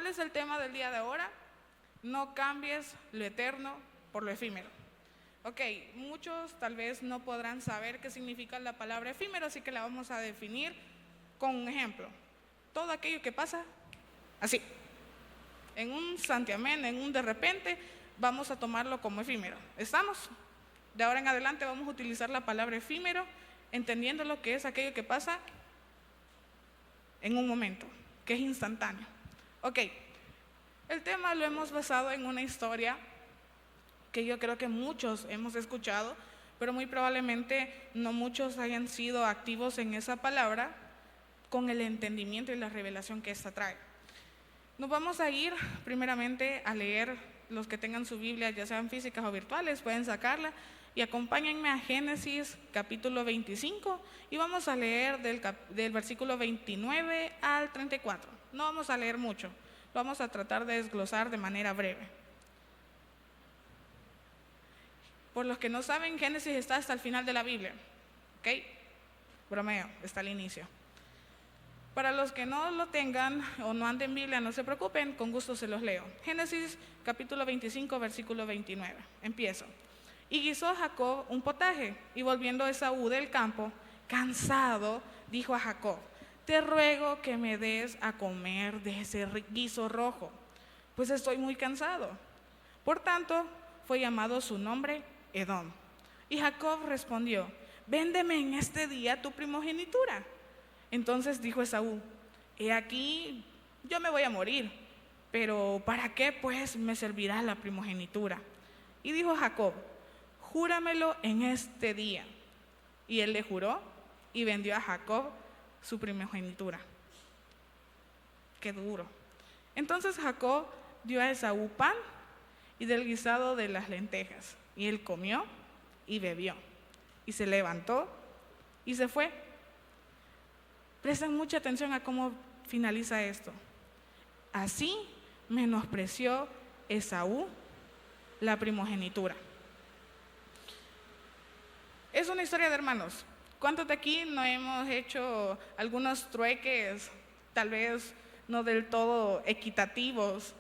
¿Cuál es el tema del día de ahora? No cambies lo eterno por lo efímero. Ok, muchos tal vez no podrán saber qué significa la palabra efímero, así que la vamos a definir con un ejemplo. Todo aquello que pasa así, en un santiamén, en un de repente, vamos a tomarlo como efímero. ¿Estamos? De ahora en adelante vamos a utilizar la palabra efímero, entendiendo lo que es aquello que pasa en un momento, que es instantáneo. Ok, el tema lo hemos basado en una historia que yo creo que muchos hemos escuchado, pero muy probablemente no muchos hayan sido activos en esa palabra con el entendimiento y la revelación que esta trae. Nos vamos a ir primeramente a leer, los que tengan su Biblia, ya sean físicas o virtuales, pueden sacarla y acompáñenme a Génesis capítulo 25 y vamos a leer del versículo 29 al 34. No vamos a leer mucho, lo vamos a tratar de desglosar de manera breve. Por los que no saben, Génesis está hasta el final de la Biblia, ¿ok? Bromeo, está al inicio. Para los que no lo tengan o no anden en Biblia, no se preocupen, con gusto se los leo. Génesis capítulo 25, versículo 29. Empiezo. Y guisó Jacob un potaje, y volviendo Esaú del campo, cansado, dijo a Jacob: te ruego que me des a comer de ese guiso rojo, pues estoy muy cansado. Por tanto, fue llamado su nombre Edom. Y Jacob respondió: véndeme en este día tu primogenitura. Entonces dijo Esaú: he aquí, yo me voy a morir, pero ¿para qué pues me servirá la primogenitura? Y dijo Jacob: júramelo en este día. Y él le juró y vendió a Jacob su primogenitura. Qué duro. Entonces Jacob dio a Esaú pan y del guisado de las lentejas, y él comió y bebió, y se levantó y se fue. Presten mucha atención a cómo finaliza esto. Así menospreció Esaú la primogenitura. Es una historia de hermanos. ¿Cuántos de aquí no hemos hecho algunos trueques, tal vez no del todo equitativos,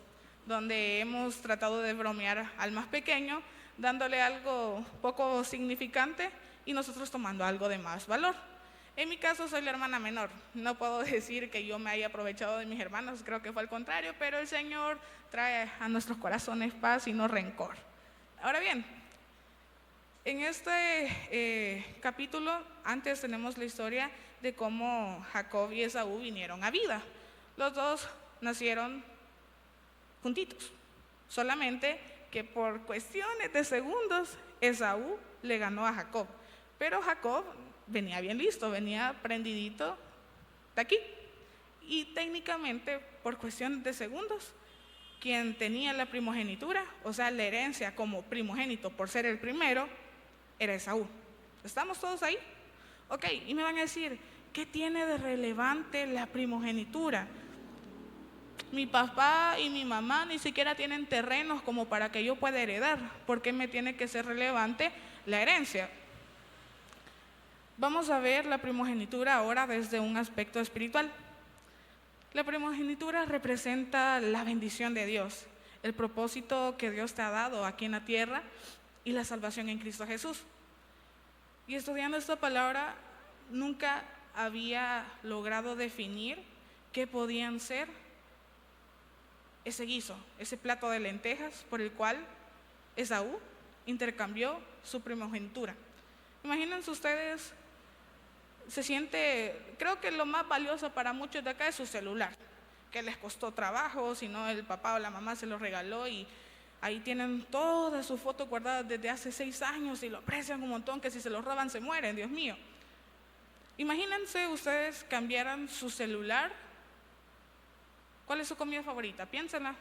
donde hemos tratado de bromear al más pequeño, dándole algo poco significante y nosotros tomando algo de más valor? En mi caso soy la hermana menor, no puedo decir que yo me haya aprovechado de mis hermanos, creo que fue al contrario, pero el Señor trae a nuestros corazones paz y no rencor. Ahora bien, en este capítulo, antes tenemos la historia de cómo Jacob y Esaú vinieron a vida. Los dos nacieron juntitos, solamente que por cuestiones de segundos Esaú le ganó a Jacob, pero Jacob venía bien listo, venía prendidito de aquí, y técnicamente por cuestión de segundos quien tenía la primogenitura, o sea la herencia como primogénito por ser el primero, era Esaú. ¿Estamos todos ahí? Ok, y me van a decir: ¿qué tiene de relevante la primogenitura? Mi papá y mi mamá ni siquiera tienen terrenos como para que yo pueda heredar. ¿Por qué me tiene que ser relevante la herencia? Vamos a ver la primogenitura ahora desde un aspecto espiritual. La primogenitura representa la bendición de Dios, el propósito que Dios te ha dado aquí en la tierra y la salvación en Cristo Jesús. Y estudiando esta palabra, nunca había logrado definir qué podían ser ese guiso, ese plato de lentejas por el cual Esaú intercambió su primogenitura. Imagínense ustedes, se siente, creo que lo más valioso para muchos de acá es su celular, que les costó trabajo, si no el papá o la mamá se lo regaló y ahí tienen todas sus fotos guardadas desde hace 6 años y lo aprecian un montón, que si se lo roban se mueren, Dios mío. Imagínense ustedes cambiaran su celular. ¿Cuál es su comida favorita? Piénsenla.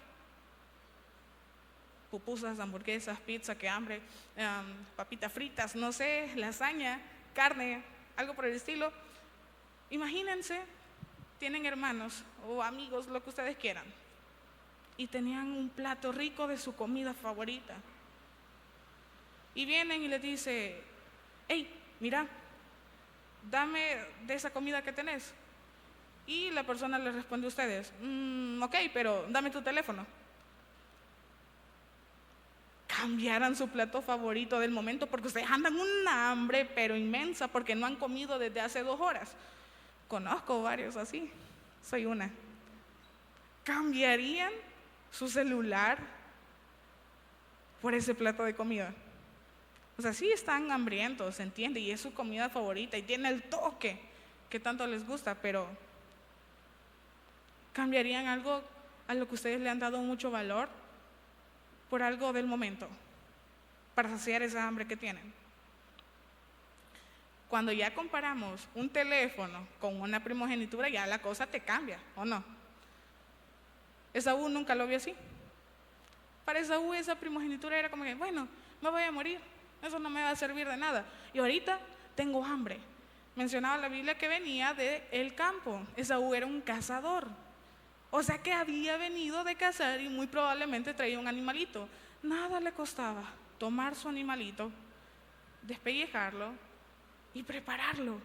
Pupusas, hamburguesas, pizza, qué hambre, papitas fritas, no sé, lasaña, carne, algo por el estilo. Imagínense, tienen hermanos o amigos, lo que ustedes quieran, y tenían un plato rico de su comida favorita. Y vienen y les dice: hey, mira, dame de esa comida que tenés. Y la persona le responde a ustedes, ok, pero dame tu teléfono. Cambiaran su plato favorito del momento porque ustedes andan una hambre pero inmensa porque no han comido desde hace 2 horas. Conozco varios así, soy una. ¿Cambiarían su celular por ese plato de comida? O sea, sí están hambrientos, se entiende, y es su comida favorita y tiene el toque que tanto les gusta, pero ¿cambiarían algo a lo que ustedes le han dado mucho valor por algo del momento, para saciar esa hambre que tienen? Cuando ya comparamos un teléfono con una primogenitura, ya la cosa te cambia, ¿o no? Esaú nunca lo vio así. Para Esaú esa primogenitura era como que, bueno, me voy a morir, eso no me va a servir de nada. Y ahorita tengo hambre. Mencionaba la Biblia que venía del campo. Esaú era un cazador. O sea que había venido de cazar y muy probablemente traía un animalito. Nada le costaba tomar su animalito, despellejarlo y prepararlo.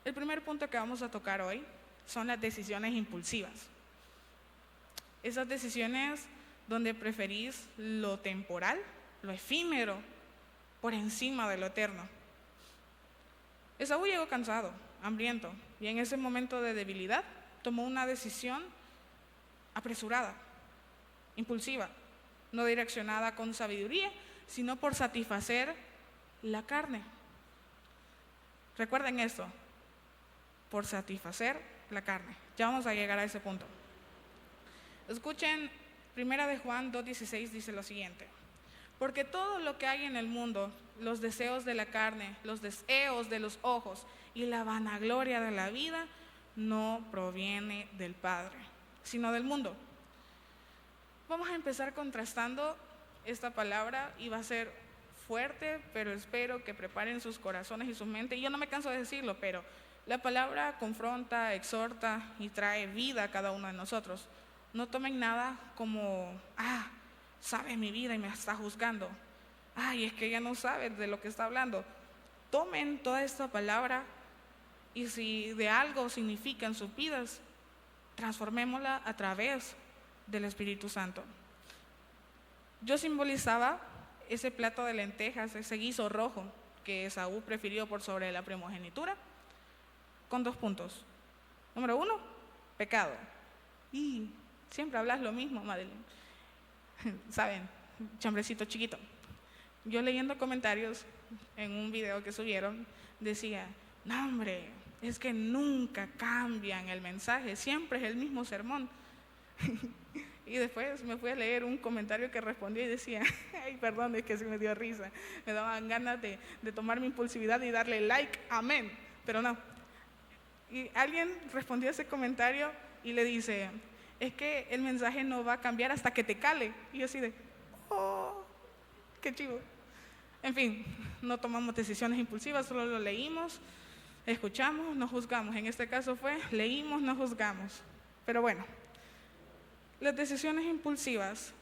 El primer punto que vamos a tocar hoy son las decisiones impulsivas. Esas decisiones donde preferís lo temporal, lo efímero, por encima de lo eterno. Esaú llegó cansado, hambriento, y en ese momento de debilidad tomó una decisión apresurada, impulsiva, no direccionada con sabiduría, sino por satisfacer la carne. Recuerden esto, por satisfacer la carne. Ya vamos a llegar a ese punto. Escuchen, 1 Juan 2:16 dice lo siguiente: porque todo lo que hay en el mundo, los deseos de la carne, los deseos de los ojos y la vanagloria de la vida, no proviene del Padre, sino del mundo. Vamos a empezar contrastando esta palabra y va a ser fuerte, pero espero que preparen sus corazones y sus mentes. Y yo no me canso de decirlo, pero la palabra confronta, exhorta y trae vida a cada uno de nosotros. No tomen nada como, sabe mi vida y me está juzgando. Es que ella no sabe de lo que está hablando. Tomen toda esta palabra y si de algo significa en sus vidas, transformémosla a través del Espíritu Santo. Yo simbolizaba ese plato de lentejas, ese guiso rojo que Esaú prefirió por sobre la primogenitura, con 2 puntos. Número 1, pecado. Y siempre hablas lo mismo, Madeline. Saben, chambrecito chiquito. Yo leyendo comentarios en un video que subieron, decía, no hombre, es que nunca cambian el mensaje, siempre es el mismo sermón. Y después me fui a leer un comentario que respondía y decía, perdón, es que sí me dio risa, me daban ganas de tomar mi impulsividad y darle like, amén, pero no. Y alguien respondió a ese comentario y le dice, es que el mensaje no va a cambiar hasta que te cale. Y yo así de, qué chivo. En fin, no tomamos decisiones impulsivas, solo lo leímos, escuchamos, no juzgamos. En este caso fue, leímos, no juzgamos. Pero bueno, las decisiones impulsivas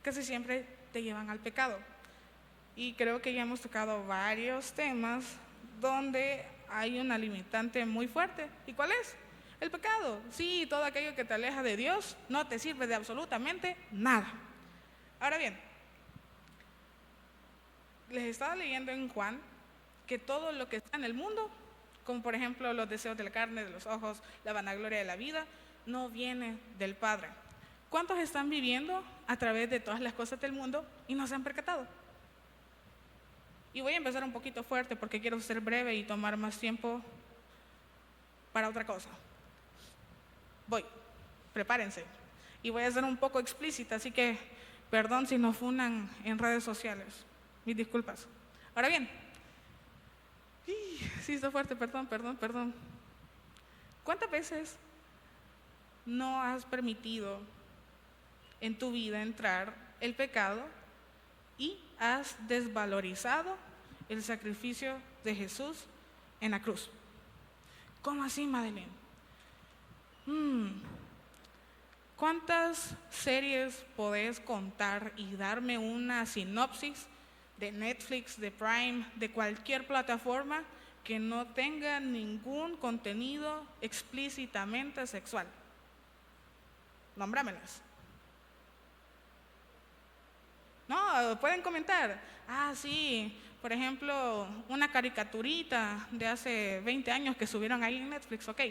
casi siempre te llevan al pecado. Y creo que ya hemos tocado varios temas donde hay una limitante muy fuerte. ¿Y cuál es? El pecado. Sí, todo aquello que te aleja de Dios no te sirve de absolutamente nada. Ahora bien, les estaba leyendo en Juan que todo lo que está en el mundo, como por ejemplo los deseos de la carne, de los ojos, la vanagloria de la vida, no viene del Padre. ¿Cuántos están viviendo a través de todas las cosas del mundo y no se han percatado? Y voy a empezar un poquito fuerte porque quiero ser breve y tomar más tiempo para otra cosa. Prepárense. Y voy a ser un poco explícita, así que perdón si nos funan en redes sociales. Mis disculpas. Ahora bien, sí está fuerte, perdón. ¿Cuántas veces no has permitido en tu vida entrar el pecado y has desvalorizado el sacrificio de Jesús en la cruz? ¿Cómo así, Madeline? ¿Cuántas series podés contar y darme una sinopsis de Netflix, de Prime, de cualquier plataforma que no tenga ningún contenido explícitamente sexual? Nómbramelas. No, pueden comentar. Ah, sí, por ejemplo, una caricaturita de hace 20 años que subieron ahí en Netflix, ok.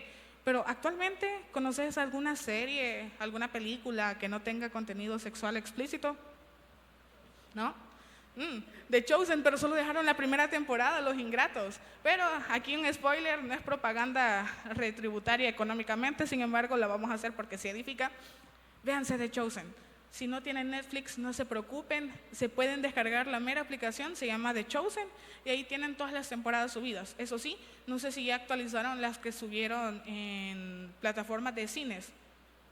Pero actualmente, ¿conoces alguna serie, alguna película que no tenga contenido sexual explícito? ¿No? The Chosen, pero solo dejaron la primera temporada, Los Ingratos. Pero aquí un spoiler, no es propaganda retributaria económicamente, sin embargo la vamos a hacer porque se edifica. Véanse The Chosen. Si no tienen Netflix, no se preocupen, se pueden descargar la mera aplicación, se llama The Chosen, y ahí tienen todas las temporadas subidas. Eso sí, no sé si ya actualizaron las que subieron en plataformas de cines,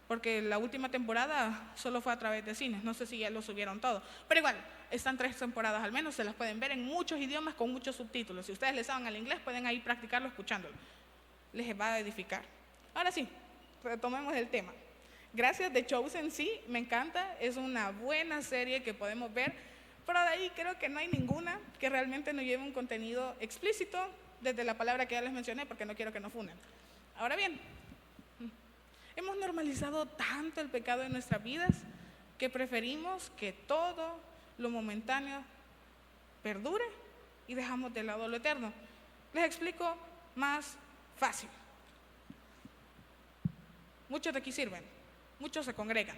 porque la última temporada solo fue a través de cines, no sé si ya lo subieron todo. Pero igual, están 3 temporadas al menos, se las pueden ver en muchos idiomas con muchos subtítulos. Si ustedes les saben al inglés, pueden ahí practicarlo escuchándolo. Les va a edificar. Ahora sí, retomemos el tema. Gracias, The Chosen, sí, me encanta, es una buena serie que podemos ver, pero de ahí creo que no hay ninguna que realmente no lleve un contenido explícito, desde la palabra que ya les mencioné, porque no quiero que nos funen. Ahora bien, hemos normalizado tanto el pecado en nuestras vidas que preferimos que todo lo momentáneo perdure y dejamos de lado lo eterno. Les explico más fácil. Muchos de aquí sirven. Muchos se congregan,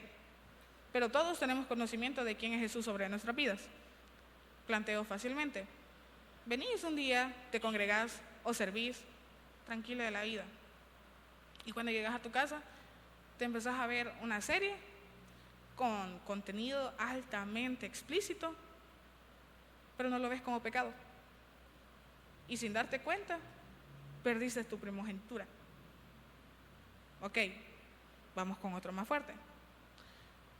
pero todos tenemos conocimiento de quién es Jesús sobre nuestras vidas. Planteo fácilmente. Venís un día, te congregás o servís, tranquila de la vida. Y cuando llegas a tu casa, te empezás a ver una serie con contenido altamente explícito, pero no lo ves como pecado. Y sin darte cuenta, perdiste tu primogenitura. Ok. Vamos con otro más fuerte.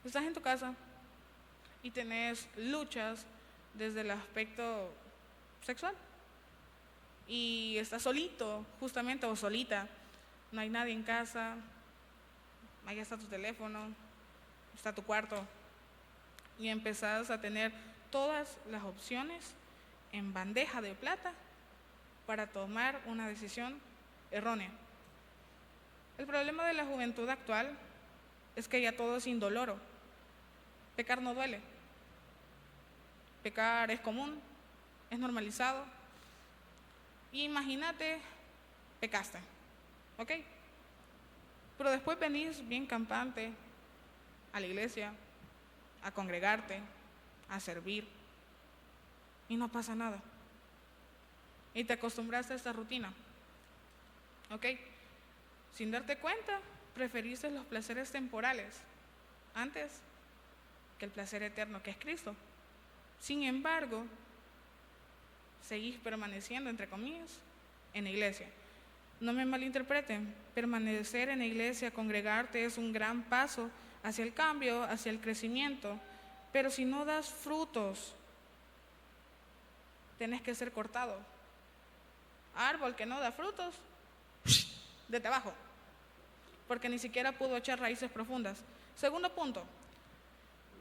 Estás en tu casa y tenés luchas desde el aspecto sexual. Y estás solito, justamente, o solita. No hay nadie en casa. Ahí está tu teléfono, está tu cuarto. Y empezás a tener todas las opciones en bandeja de plata para tomar una decisión errónea. El problema de la juventud actual es que ya todo es indoloro. Pecar no duele. Pecar es común, es normalizado. Y imagínate, pecaste, ¿ok? Pero después venís bien campante a la iglesia, a congregarte, a servir, y no pasa nada. Y te acostumbraste a esta rutina, ¿ok? Sin darte cuenta, preferiste los placeres temporales antes que el placer eterno, que es Cristo. Sin embargo, seguís permaneciendo, entre comillas, en la iglesia. No me malinterpreten, permanecer en la iglesia, congregarte es un gran paso hacia el cambio, hacia el crecimiento, pero si no das frutos, tenés que ser cortado. Árbol que no da frutos, desde abajo, porque ni siquiera pudo echar raíces profundas. Segundo punto,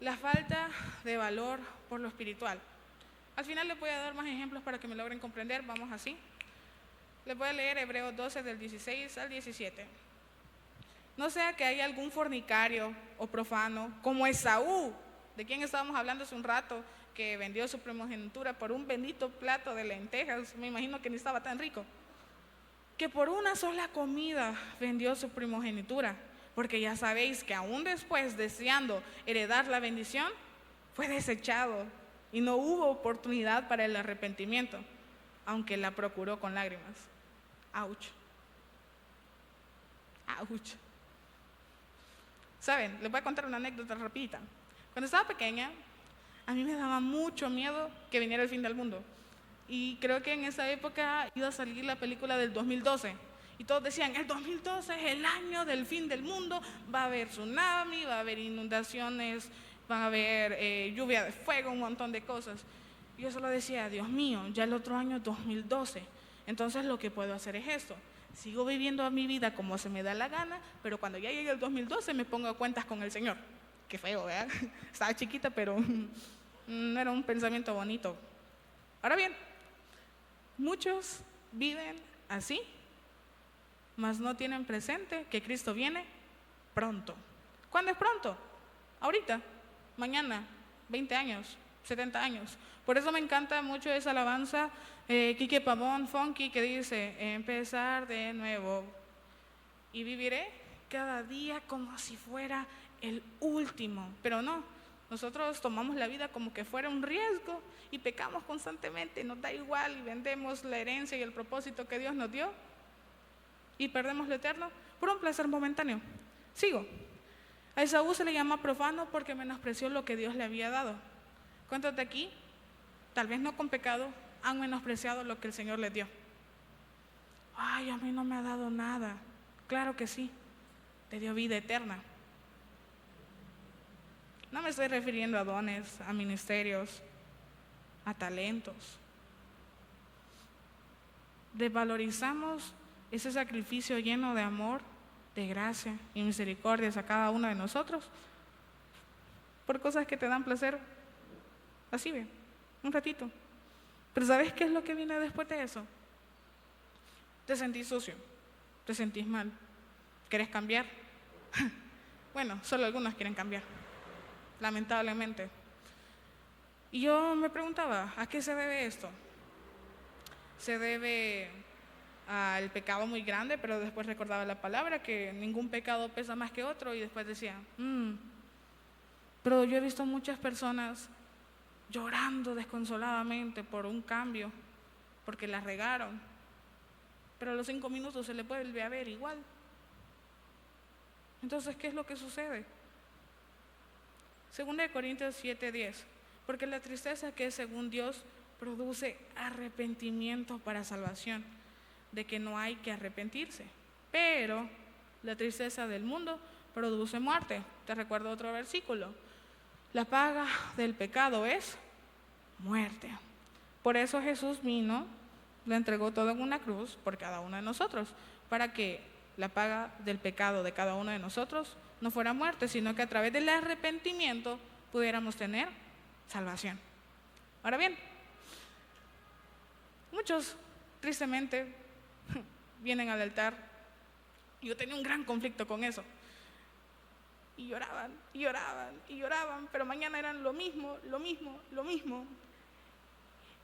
la falta de valor por lo espiritual. Al final les voy a dar más ejemplos para que me logren comprender, vamos así. Les voy a leer Hebreos 12 del 16 al 17. No sea que haya algún fornicario o profano, como Esaú, de quien estábamos hablando hace un rato, que vendió su primogenitura por un bendito plato de lentejas, me imagino que ni estaba tan rico, que por una sola comida vendió su primogenitura, porque ya sabéis que aún después, deseando heredar la bendición, fue desechado y no hubo oportunidad para el arrepentimiento, aunque la procuró con lágrimas. ¡Auch! ¡Auch! ¿Saben? Les voy a contar una anécdota rapidita. Cuando estaba pequeña, a mí me daba mucho miedo que viniera el fin del mundo. Y creo que en esa época iba a salir la película del 2012. Y todos decían, el 2012 es el año del fin del mundo, va a haber tsunami, va a haber inundaciones, van a haber lluvia de fuego, un montón de cosas. Y yo solo decía, Dios mío, ya el otro año es 2012. Entonces lo que puedo hacer es esto. Sigo viviendo mi vida como se me da la gana, pero cuando ya llegue el 2012 me pongo a cuentas con el Señor. Qué feo, ¿verdad? Estaba chiquita, pero no era un pensamiento bonito. Ahora bien, muchos viven así, mas no tienen presente que Cristo viene pronto. ¿Cuándo es pronto? Ahorita, mañana, 20 años, 70 años. Por eso me encanta mucho esa alabanza, Quique Pavón, funky, que dice, empezar de nuevo y viviré cada día como si fuera el último. Pero no, nosotros tomamos la vida como que fuera un riesgo y pecamos constantemente, nos da igual y vendemos la herencia y el propósito que Dios nos dio y perdemos lo eterno por un placer momentáneo. Sigo. A Esaú se le llama profano porque menospreció lo que Dios le había dado. ¿Cuántos de aquí, tal vez no con pecado, han menospreciado lo que el Señor les dio? Ay, a mí no me ha dado nada. Claro que sí, te dio vida eterna. No me estoy refiriendo a dones, a ministerios, a talentos. Desvalorizamos ese sacrificio lleno de amor, de gracia y misericordia a cada uno de nosotros por cosas que te dan placer así, bien, un ratito. Pero ¿sabes qué es lo que viene después de eso? Te sentís sucio, te sentís mal, ¿querés cambiar? Bueno, solo algunos quieren cambiar, lamentablemente. Y yo me preguntaba, ¿a qué se debe esto? Se debe al pecado muy grande, pero después recordaba la palabra, que ningún pecado pesa más que otro, y después decía, pero yo he visto muchas personas llorando desconsoladamente por un cambio, porque la regaron, pero a los 5 minutos se le vuelve a ver igual. Entonces, ¿qué es lo que sucede? 2 Corintios 7:10, porque la tristeza que es según Dios produce arrepentimiento para salvación, de que no hay que arrepentirse, pero la tristeza del mundo produce muerte. Te recuerdo otro versículo, la paga del pecado es muerte. Por eso Jesús vino, le entregó todo en una cruz por cada uno de nosotros, para que la paga del pecado de cada uno de nosotros no fuera muerte, sino que a través del arrepentimiento pudiéramos tener salvación. Ahora bien, muchos tristemente vienen al altar, y yo tenía un gran conflicto con eso, y lloraban, y lloraban, y lloraban, pero mañana eran lo mismo, lo mismo, lo mismo,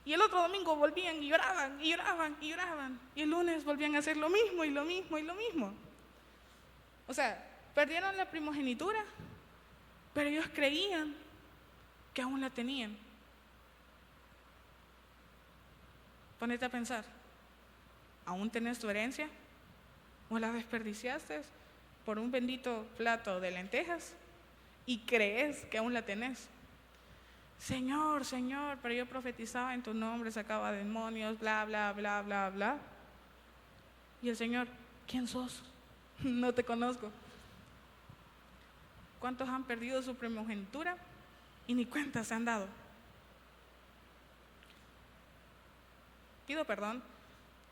y el otro domingo volvían y lloraban, y lloraban, y lloraban, y el lunes volvían a hacer lo mismo, y lo mismo, y lo mismo. O sea, perdieron la primogenitura, pero ellos creían que aún la tenían. Ponete a pensar, ¿aún tenés tu herencia? ¿O la desperdiciaste por un bendito plato de lentejas y crees que aún la tenés? Señor, Señor, pero yo profetizaba en tu nombre, sacaba demonios, bla, bla, bla, bla, bla. Y el Señor, ¿quién sos? No te conozco. ¿Cuántos han perdido su primogenitura y ni cuenta se han dado? Pido perdón,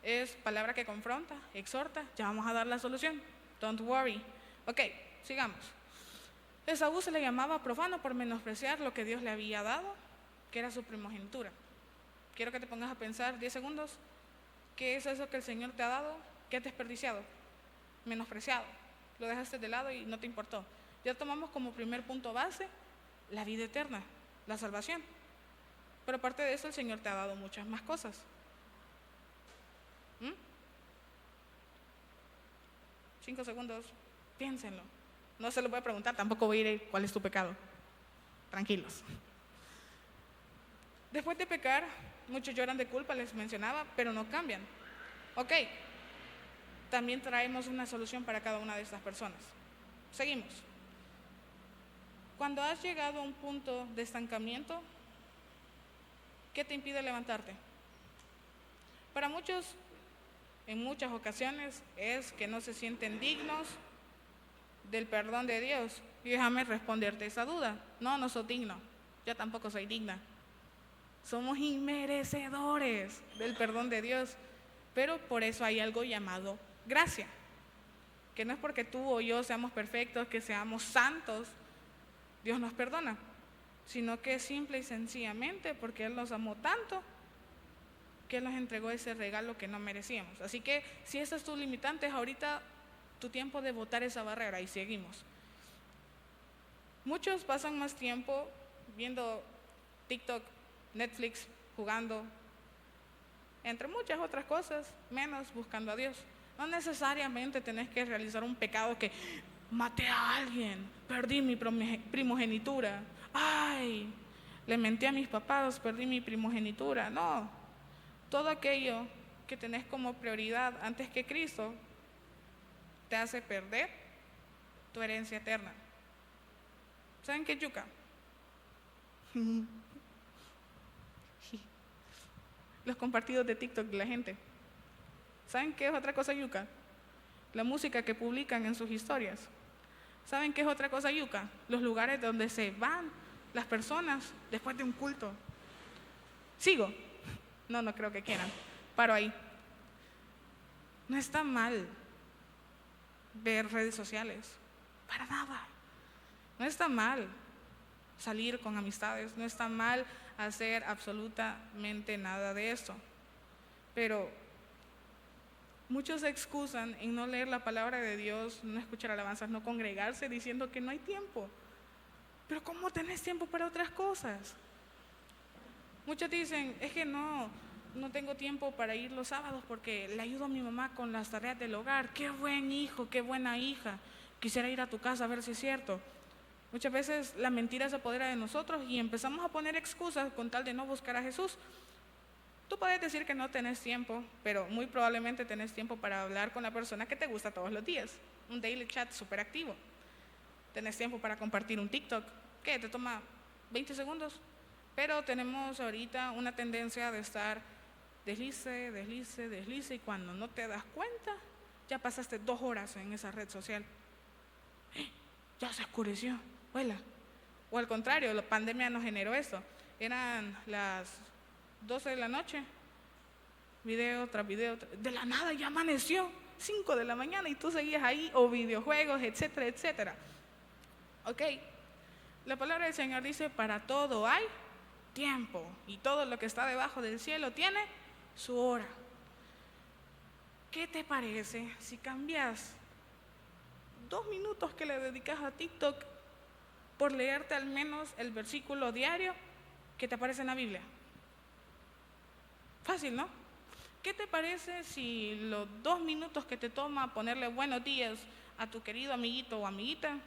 es palabra que confronta, exhorta, ya vamos a dar la solución. Don't worry. Ok, sigamos. Esaú se le llamaba profano por menospreciar lo que Dios le había dado, que era su primogenitura. Quiero que te pongas a pensar 10 segundos, ¿qué es eso que el Señor te ha dado? ¿Qué has desperdiciado? Menospreciado, lo dejaste de lado y no te importó. Ya tomamos como primer punto base la vida eterna, la salvación. Pero aparte de eso, el Señor te ha dado muchas más cosas. 5 segundos, piénsenlo. No se lo voy a preguntar, tampoco voy a ir cuál es tu pecado. Tranquilos. Después de pecar, muchos lloran de culpa, les mencionaba, pero no cambian. Ok, también traemos una solución para cada una de estas personas. Seguimos. Cuando has llegado a un punto de estancamiento, ¿qué te impide levantarte? Para muchos, en muchas ocasiones, es que no se sienten dignos del perdón de Dios. Y déjame responderte esa duda. No soy digno. Yo tampoco soy digna. Somos inmerecedores del perdón de Dios. Pero por eso hay algo llamado gracia. Que no es porque tú o yo seamos perfectos, que seamos santos, Dios nos perdona. Sino que es simple y sencillamente porque Él nos amó tanto que Él nos entregó ese regalo que no merecíamos. Así que si esa es tu limitante, es ahorita tu tiempo de botar esa barrera y seguimos. Muchos pasan más tiempo viendo TikTok, Netflix, jugando, entre muchas otras cosas, menos buscando a Dios. No necesariamente tenés que realizar un pecado que maté a alguien, perdí mi primogenitura, ay, le mentí a mis papás, perdí mi primogenitura. No, todo aquello que tenés como prioridad antes que Cristo te hace perder tu herencia eterna. ¿Saben qué es yuca? Los compartidos de TikTok de la gente. ¿Saben qué es otra cosa yuca? La música que publican en sus historias. ¿Saben qué es otra cosa yuca? Los lugares donde se van las personas después de un culto. ¿Sigo? No creo que quieran. Paro ahí. No está mal ver redes sociales. Para nada. No está mal salir con amistades. No está mal hacer absolutamente nada de esto. Pero muchos se excusan en no leer la palabra de Dios, no escuchar alabanzas, no congregarse, diciendo que no hay tiempo. Pero ¿cómo tenés tiempo para otras cosas? Muchos dicen, es que no tengo tiempo para ir los sábados porque le ayudo a mi mamá con las tareas del hogar. Qué buen hijo, qué buena hija. Quisiera ir a tu casa a ver si es cierto. Muchas veces la mentira se apodera de nosotros y empezamos a poner excusas con tal de no buscar a Jesús. Tú puedes decir que no tenés tiempo, pero muy probablemente tenés tiempo para hablar con la persona que te gusta todos los días. Un daily chat súper activo. Tenés tiempo para compartir un TikTok, que te toma 20 segundos. Pero tenemos ahorita una tendencia de estar deslice, y cuando no te das cuenta, ya pasaste 2 horas en esa red social. Ya se oscureció, vuela. O al contrario, la pandemia nos generó eso. Eran las 12 de la noche, video tras video, de la nada ya amaneció, 5 de la mañana y tú seguías ahí, o videojuegos, etcétera, etcétera. Ok, la palabra del Señor dice, para todo hay tiempo y todo lo que está debajo del cielo tiene su hora. ¿Qué te parece si cambias 2 minutos que le dedicas a TikTok por leerte al menos el versículo diario que te aparece en la Biblia? Fácil, ¿no? ¿Qué te parece si los 2 minutos que te toma ponerle buenos días a tu querido amiguito o amiguita,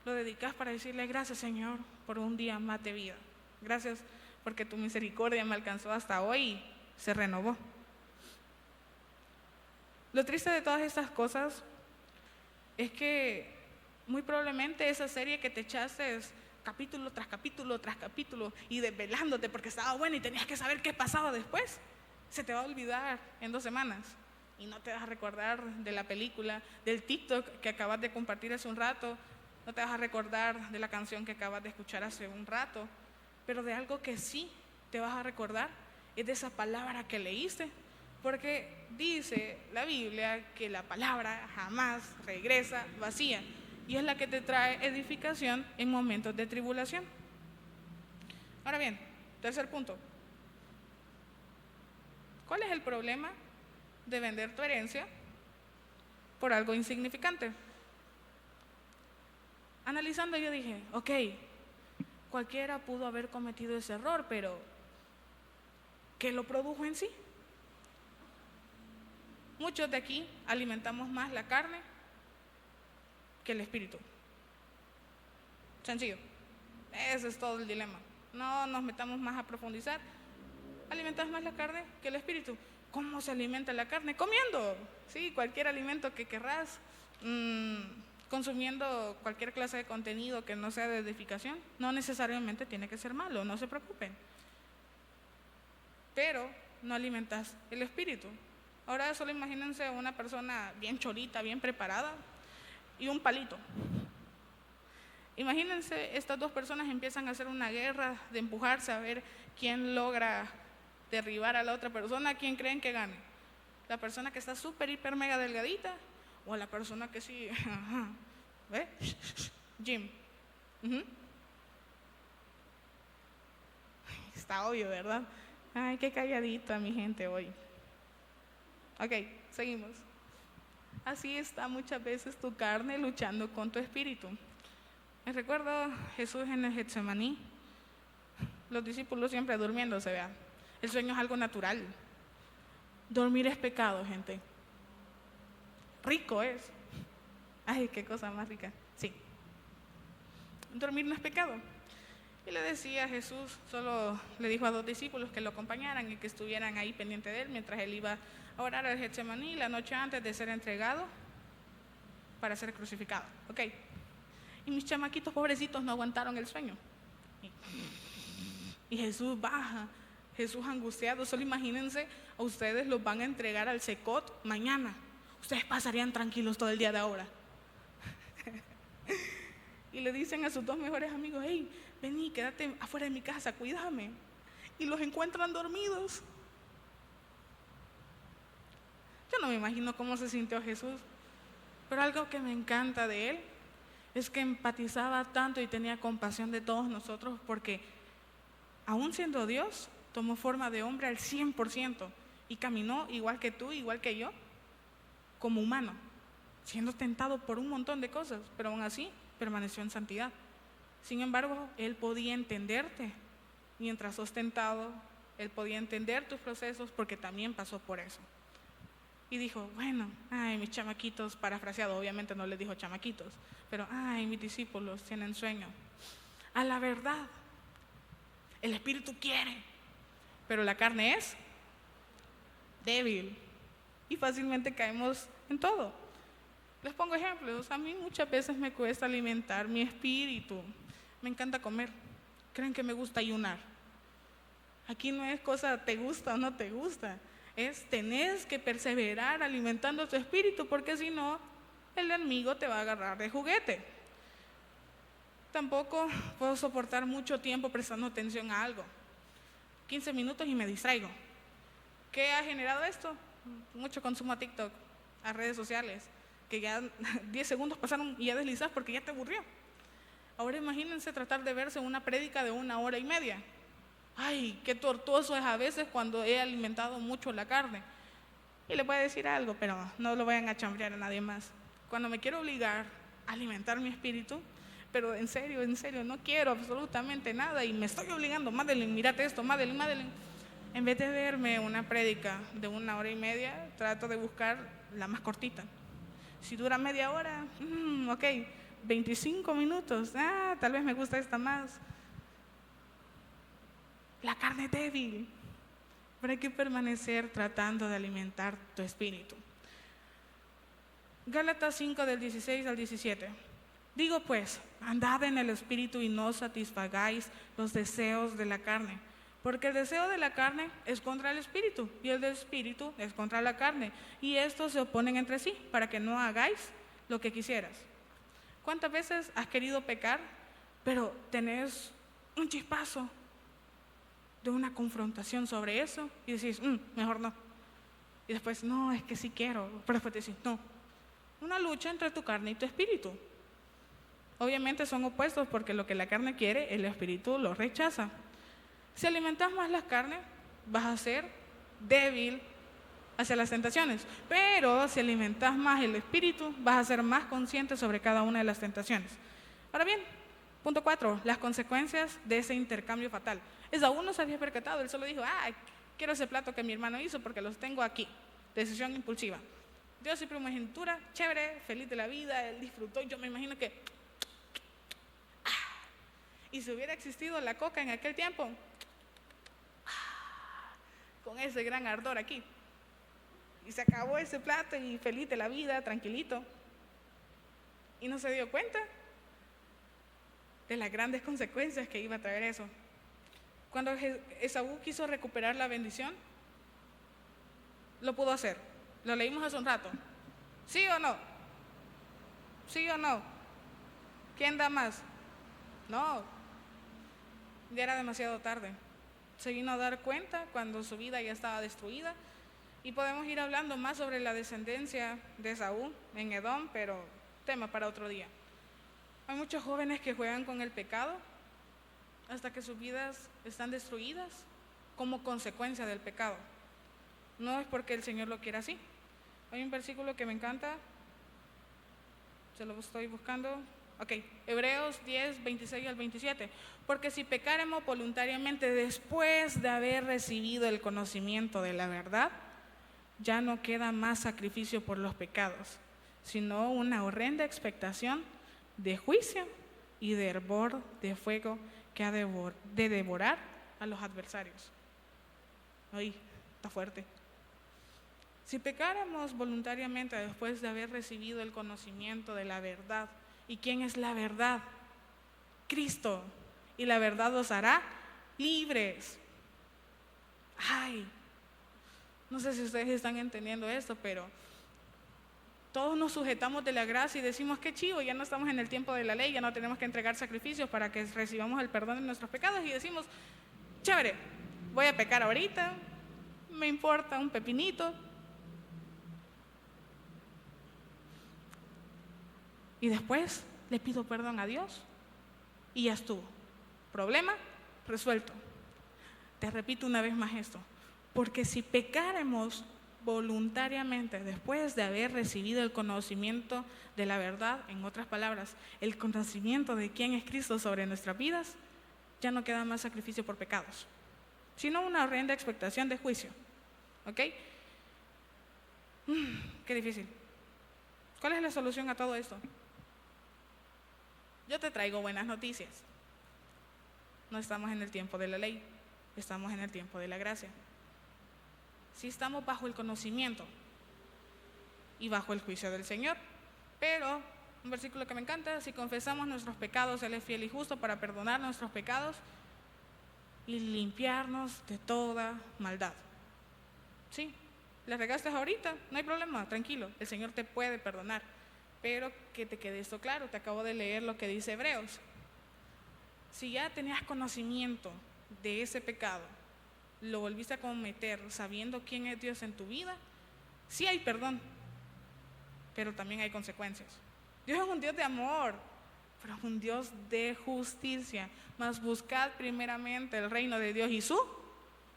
lo dedicas para decirle gracias, Señor, por un día más de vida? Gracias porque tu misericordia me alcanzó hasta hoy y se renovó. Lo triste de todas estas cosas es que muy probablemente esa serie que te echaste es capítulo tras capítulo tras capítulo y desvelándote porque estaba buena y tenías que saber qué pasaba después, se te va a olvidar en 2 semanas y no te vas a recordar de la película, del TikTok que acabas de compartir hace un rato, no te vas a recordar de la canción que acabas de escuchar hace un rato, pero de algo que sí te vas a recordar es de esa palabra que leíste, porque dice la Biblia que la palabra jamás regresa vacía y es la que te trae edificación en momentos de tribulación. Ahora bien, tercer punto. ¿Cuál es el problema de vender tu herencia por algo insignificante? Analizando yo dije, ok, cualquiera pudo haber cometido ese error, pero ¿qué lo produjo en sí? Muchos de aquí alimentamos más la carne que el espíritu. Sencillo. Ese es todo el dilema. No nos metamos más a profundizar. Alimentas más la carne que el espíritu. ¿Cómo se alimenta la carne? Comiendo. Sí, cualquier alimento que querrás. Consumiendo cualquier clase de contenido que no sea de edificación. No necesariamente tiene que ser malo, no se preocupen. Pero no alimentas el espíritu. Ahora solo imagínense una persona bien chorita, bien preparada y un palito. Imagínense, estas 2 personas empiezan a hacer una guerra de empujarse a ver quién logra derribar a la otra persona. ¿Quién creen que gane? ¿La persona que está súper, hiper, mega delgadita? ¿O la persona que sí? ¿Ve? Jim. Está obvio, ¿verdad? Ay, qué calladita mi gente hoy. Ok, seguimos. Así está muchas veces tu carne luchando con tu espíritu. Me recuerdo Jesús en el Getsemaní, los discípulos siempre durmiéndose, vea. El sueño es algo natural. Dormir es pecado, gente. Rico es. Ay, qué cosa más rica. Sí. Dormir no es pecado. Y le decía a Jesús, solo le dijo a 2 discípulos que lo acompañaran y que estuvieran ahí pendiente de él mientras él iba a orar al Getsemaní la noche antes de ser entregado para ser crucificado. Ok. Y mis chamaquitos pobrecitos no aguantaron el sueño. Y Jesús baja, Jesús angustiado. Solo imagínense, a ustedes los van a entregar al Secot mañana. Ustedes pasarían tranquilos todo el día de ahora. Y le dicen a sus 2 mejores amigos: hey, vení, quédate afuera de mi casa, cuídame. Y los encuentran dormidos. Yo no me imagino cómo se sintió Jesús, pero algo que me encanta de él es que empatizaba tanto y tenía compasión de todos nosotros, porque aún siendo Dios, tomó forma de hombre al 100% y caminó igual que tú, igual que yo, como humano, siendo tentado por un montón de cosas, pero aún así permaneció en santidad. Sin embargo, Él podía entenderte mientras sos tentado, Él podía entender tus procesos porque también pasó por eso. Y dijo: bueno, ay, mis chamaquitos, parafraseado, obviamente no les dijo chamaquitos, pero ay, mis discípulos tienen sueño. A la verdad, el espíritu quiere, pero la carne es débil y fácilmente caemos en todo. Les pongo ejemplos. A mí muchas veces me cuesta alimentar mi espíritu. Me encanta comer. ¿Creen que me gusta ayunar? Aquí no es cosa te gusta o no te gusta. Tenés que perseverar alimentando tu espíritu, porque si no, el enemigo te va a agarrar de juguete. Tampoco puedo soportar mucho tiempo prestando atención a algo. 15 minutos y me distraigo. ¿Qué ha generado esto? Mucho consumo a TikTok, a redes sociales, que ya 10 segundos pasaron y ya deslizás porque ya te aburrió. Ahora imagínense tratar de verse una prédica de 1 hora y media. Ay, qué tortuoso es a veces cuando he alimentado mucho la carne. Y le voy a decir algo, pero no lo vayan a chambrear a nadie más. Cuando me quiero obligar a alimentar mi espíritu, pero en serio, no quiero absolutamente nada y me estoy obligando: Madeline, mírate esto, Madeline. En vez de verme una prédica de 1 hora y media, trato de buscar la más cortita. Si dura media hora, ok, 25 minutos, tal vez me gusta esta más. La carne es débil, pero hay que permanecer tratando de alimentar tu espíritu. Gálatas 5 del 16 al 17. Digo pues, andad en el espíritu y no satisfagáis los deseos de la carne, porque el deseo de la carne es contra el espíritu y el del espíritu es contra la carne, y estos se oponen entre sí para que no hagáis lo que quisieras. ¿Cuántas veces has querido pecar, pero tenés un chispazo de una confrontación sobre eso y decís: mejor no? Y después: no, es que sí quiero, pero después decís: no. Una lucha entre tu carne y tu espíritu. Obviamente son opuestos, porque lo que la carne quiere, el espíritu lo rechaza. Si alimentas más la carne, vas a ser débil hacia las tentaciones, pero si alimentas más el espíritu, vas a ser más consciente sobre cada una de las tentaciones. Ahora bien, punto 4, las consecuencias de ese intercambio fatal. Esaú no se había percatado, él solo dijo: quiero ese plato que mi hermano hizo porque los tengo aquí. Decisión impulsiva. Dios y primogenitura, chévere, feliz de la vida, él disfrutó. Yo me imagino que y si hubiera existido la coca en aquel tiempo, con ese gran ardor aquí, y se acabó ese plato y feliz de la vida, tranquilito, y no se dio cuenta de las grandes consecuencias que iba a traer eso. Cuando Esaú quiso recuperar la bendición, lo pudo hacer. Lo leímos hace un rato. ¿Sí o no? ¿Sí o no? ¿Quién da más? No, ya era demasiado tarde. Se vino a dar cuenta cuando su vida ya estaba destruida. Y podemos ir hablando más sobre la descendencia de Esaú en Edom, pero tema para otro día. Hay muchos jóvenes que juegan con el pecado hasta que sus vidas están destruidas como consecuencia del pecado. No es porque el Señor lo quiera así. Hay un versículo que me encanta, se lo estoy buscando. Ok, Hebreos 10, 26 al 27. Porque si pecaremos voluntariamente después de haber recibido el conocimiento de la verdad, ya no queda más sacrificio por los pecados, sino una horrenda expectación de juicio y de hervor de fuego que ha de devorar a los adversarios. Ay, está fuerte. Si pecáramos voluntariamente después de haber recibido el conocimiento de la verdad, ¿y quién es la verdad? Cristo. Y la verdad os hará libres. Ay, no sé si ustedes están entendiendo esto, pero todos nos sujetamos de la gracia y decimos que chivo, ya no estamos en el tiempo de la ley, ya no tenemos que entregar sacrificios para que recibamos el perdón de nuestros pecados, y decimos, chévere, voy a pecar ahorita, me importa un pepinito. Y después le pido perdón a Dios y ya estuvo. Problema resuelto. Te repito una vez más esto. Porque si pecáramos voluntariamente después de haber recibido el conocimiento de la verdad, en otras palabras, el conocimiento de quién es Cristo sobre nuestras vidas, ya no queda más sacrificio por pecados, sino una horrenda expectación de juicio. ¿Ok? Qué difícil. ¿Cuál es la solución a todo esto? Yo te traigo buenas noticias. No estamos en el tiempo de la ley, estamos en el tiempo de la gracia. Sí estamos bajo el conocimiento y bajo el juicio del Señor, pero un versículo que me encanta: si confesamos nuestros pecados, Él es fiel y justo para perdonar nuestros pecados y limpiarnos de toda maldad. Sí, le regaste ahorita, no hay problema, tranquilo, el Señor te puede perdonar. Pero que te quede esto claro, te acabo de leer lo que dice Hebreos. Si ya tenías conocimiento de ese pecado, lo volviste a cometer sabiendo quién es Dios en tu vida, sí hay perdón, pero también hay consecuencias. Dios es un Dios de amor, pero es un Dios de justicia. Mas buscad primeramente el reino de Dios y su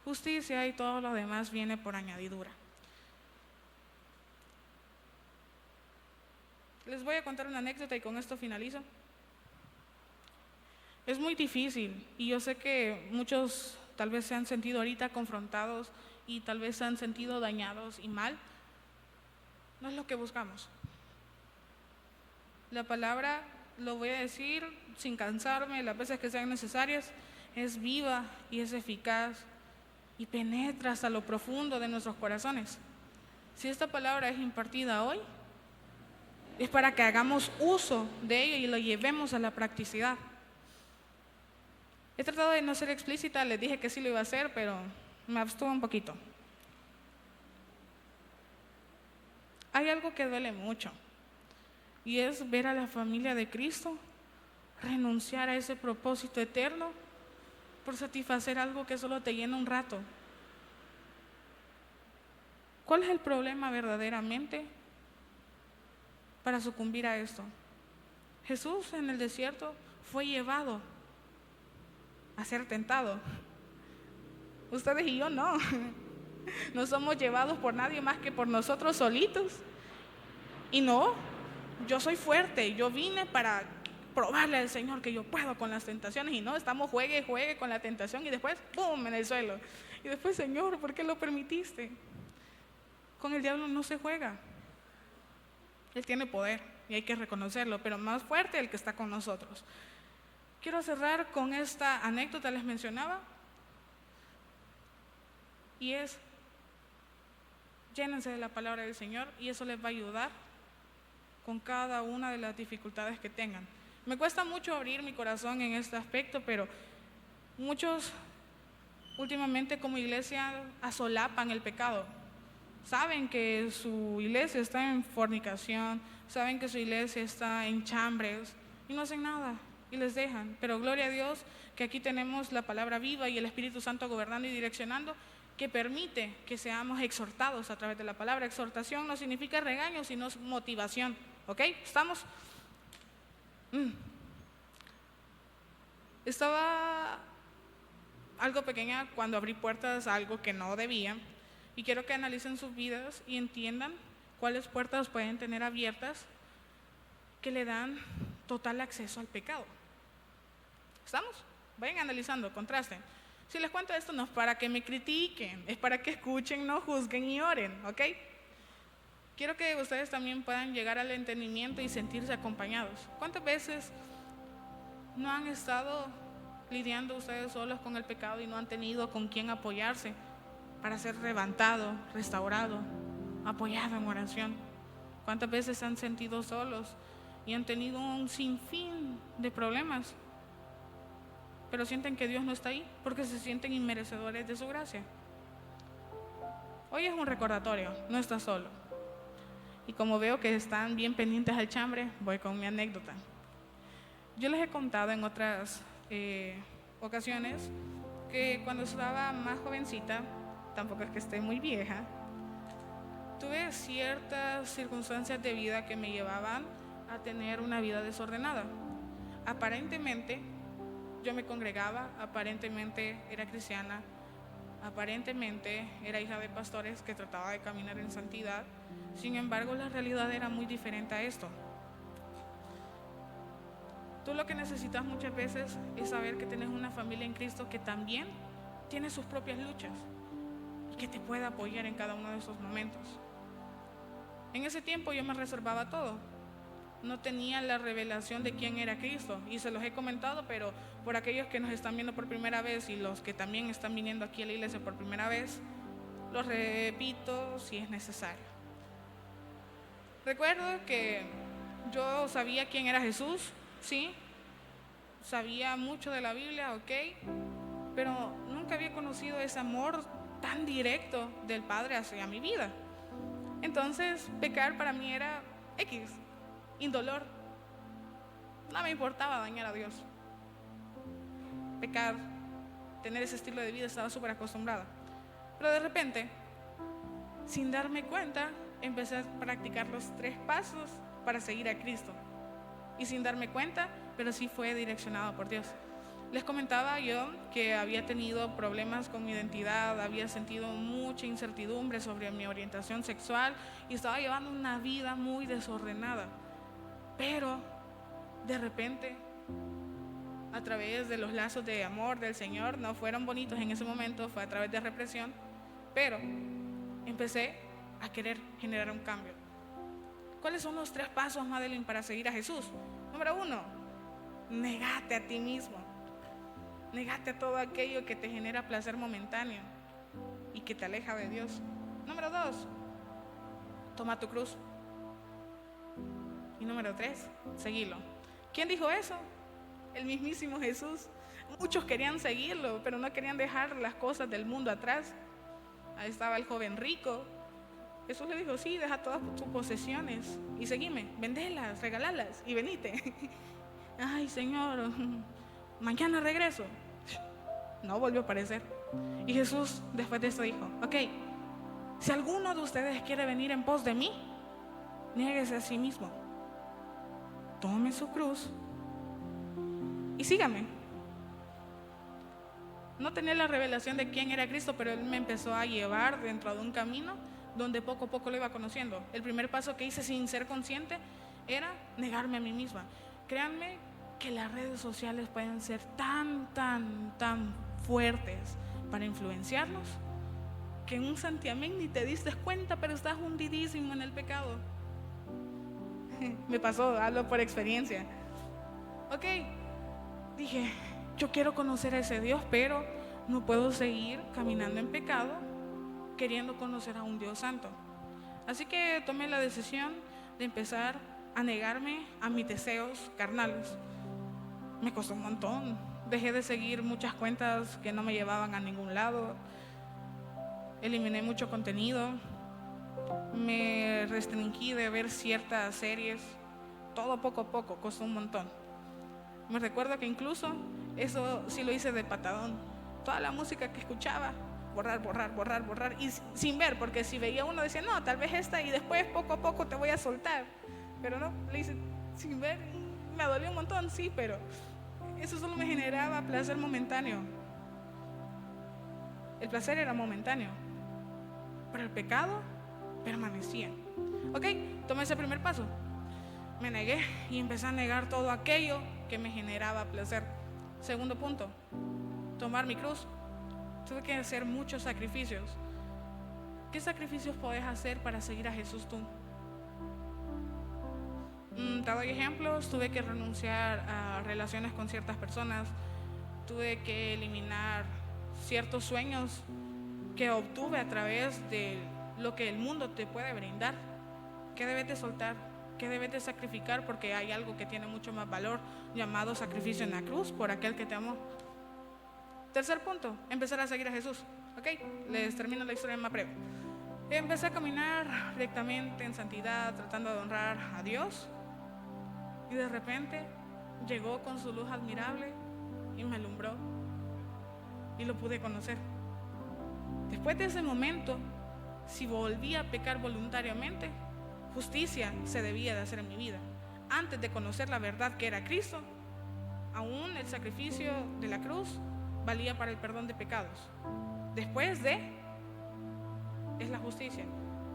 justicia, y todo lo demás viene por añadidura. Les voy a contar una anécdota y con esto finalizo. Es muy difícil y yo sé que muchos tal vez se han sentido ahorita confrontados y tal vez se han sentido dañados y mal. No es lo que buscamos. La palabra, lo voy a decir sin cansarme, las veces que sean necesarias, es viva y es eficaz y penetra hasta lo profundo de nuestros corazones. Si esta palabra es impartida hoy, es para que hagamos uso de ello y lo llevemos a la practicidad. He tratado de no ser explícita, les dije que sí lo iba a hacer, pero me abstuve un poquito. Hay algo que duele mucho, y es ver a la familia de Cristo renunciar a ese propósito eterno por satisfacer algo que solo te llena un rato. ¿Cuál es el problema verdaderamente para sucumbir a esto? Jesús en el desierto fue llevado a ser tentado. Ustedes y yo no. No somos llevados por nadie más que por nosotros solitos. Y no, yo soy fuerte, yo vine para probarle al Señor que yo puedo con las tentaciones, y no, estamos juegue con la tentación y después ¡pum!, en el suelo. Y después, Señor, ¿por qué lo permitiste? Con el diablo no se juega. Él tiene poder y hay que reconocerlo, pero más fuerte el que está con nosotros. Quiero cerrar con esta anécdota, les mencionaba, y es: llénense de la palabra del Señor y eso les va a ayudar con cada una de las dificultades que tengan. Me cuesta mucho abrir mi corazón en este aspecto, pero muchos últimamente como iglesia asolapan el pecado. Saben que su iglesia está en fornicación, saben que su iglesia está en chambres y no hacen nada y les dejan. Pero gloria a Dios que aquí tenemos la palabra viva y el Espíritu Santo gobernando y direccionando, que permite que seamos exhortados a través de la palabra. Exhortación no significa regaño, sino motivación. ¿Ok? ¿Estamos? Estaba algo pequeña cuando abrí puertas a algo que no debía. Y quiero que analicen sus vidas y entiendan cuáles puertas pueden tener abiertas que le dan total acceso al pecado. ¿Estamos? Vayan analizando, contrasten. Si les cuento esto no es para que me critiquen, es para que escuchen, no juzguen y oren, ¿ok? Quiero que ustedes también puedan llegar al entendimiento y sentirse acompañados. ¿Cuántas veces no han estado lidiando ustedes solos con el pecado y no han tenido con quién apoyarse para ser levantado, restaurado, apoyado en oración? ¿Cuántas veces se han sentido solos y han tenido un sinfín de problemas, pero sienten que Dios no está ahí porque se sienten inmerecedores de su gracia? Hoy es un recordatorio, no estás solo. Y como veo que están bien pendientes al chambre, voy con mi anécdota. Yo les he contado en otras ocasiones que cuando estaba más jovencita, tampoco es que esté muy vieja, tuve ciertas circunstancias de vida que me llevaban a tener una vida desordenada. Aparentemente yo me congregaba, aparentemente era cristiana, aparentemente era hija de pastores que trataba de caminar en santidad. Sin embargo, la realidad era muy diferente a esto. Tú lo que necesitas muchas veces es saber que tienes una familia en Cristo que también tiene sus propias luchas y que te puede apoyar en cada uno de esos momentos. En ese tiempo yo me reservaba todo. No tenía la revelación de quién era Cristo y se los he comentado, pero por aquellos que nos están viendo por primera vez y los que también están viniendo aquí a la iglesia por primera vez, los repito si es necesario. Recuerdo que yo sabía quién era Jesús, sí, sabía mucho de la Biblia, ok, pero nunca había conocido ese amor tan directo del Padre hacia mi vida. Entonces, pecar para mí era X, indolor. No me importaba dañar a Dios. Pecar, tener ese estilo de vida, estaba súper acostumbrada. Pero de repente, sin darme cuenta, empecé a practicar los 3 pasos para seguir a Cristo. Y sin darme cuenta, pero sí fue direccionado por Dios. Les comentaba yo que había tenido problemas con mi identidad, había sentido mucha incertidumbre sobre mi orientación sexual y estaba llevando una vida muy desordenada. Pero de repente, a través de los lazos de amor del Señor, no fueron bonitos en ese momento, fue a través de represión, pero empecé a querer generar un cambio. ¿Cuáles son los 3 pasos, Madeline, para seguir a Jesús? Número 1, negate a ti mismo. Negate a todo aquello que te genera placer momentáneo y que te aleja de Dios. Número 2, toma tu cruz. Y número 3, seguilo. ¿Quién dijo eso? El mismísimo Jesús. Muchos querían seguirlo, pero no querían dejar las cosas del mundo atrás. Ahí estaba el joven rico. Jesús le dijo, sí, deja todas tus posesiones y seguime, vendelas, regalalas y venite. Ay, Señor, mañana regreso. No volvió a aparecer. Y Jesús después de eso dijo, ok, si alguno de ustedes quiere venir en pos de mí, niéguese a sí mismo, tome su cruz y sígame. No tenía la revelación de quién era Cristo, pero Él me empezó a llevar dentro de un camino donde poco a poco lo iba conociendo. El primer paso que hice sin ser consciente era negarme a mí misma. Créanme que las redes sociales pueden ser tan fuertes para influenciarnos que en un santiamén ni te diste cuenta, pero estás hundidísimo en el pecado. Me pasó, hablo por experiencia. Ok, dije, yo quiero conocer a ese Dios, pero no puedo seguir caminando en pecado queriendo conocer a un Dios santo. Así que tomé la decisión de empezar a negarme a mis deseos carnales. Me costó un montón. Dejé de seguir muchas cuentas que no me llevaban a ningún lado. Eliminé mucho contenido. Me restringí de ver ciertas series. Todo poco a poco, costó un montón. Me recuerdo que incluso eso sí lo hice de patadón. Toda la música que escuchaba, borrar, y sin ver, porque si veía uno decía, no, tal vez esta, y después poco a poco te voy a soltar. Pero no, le hice sin ver, me dolió un montón, sí, pero eso solo me generaba placer momentáneo. El placer era momentáneo, pero el pecado permanecía. Ok, tomé ese primer paso. Me negué y empecé a negar todo aquello que me generaba placer. Segundo punto, tomar mi cruz. Tuve que hacer muchos sacrificios. ¿Qué sacrificios podés hacer para seguir a Jesús tú? Te doy ejemplos. Tuve que renunciar a relaciones con ciertas personas. Tuve que eliminar ciertos sueños que obtuve a través de lo que el mundo te puede brindar. ¿Qué debes de soltar? ¿Qué debes de sacrificar? Porque hay algo que tiene mucho más valor, llamado sacrificio en la cruz por aquel que te amó. Tercer punto, empezar a seguir a Jesús. Ok, les termino la historia más breve. Empecé a caminar rectamente en santidad, tratando de honrar a Dios. Y de repente llegó con su luz admirable y me alumbró. Y lo pude conocer. Después de ese momento, si volví a pecar voluntariamente, justicia se debía de hacer en mi vida. Antes de conocer la verdad que era Cristo, aún el sacrificio de la cruz valía para el perdón de pecados. Después de, es la justicia.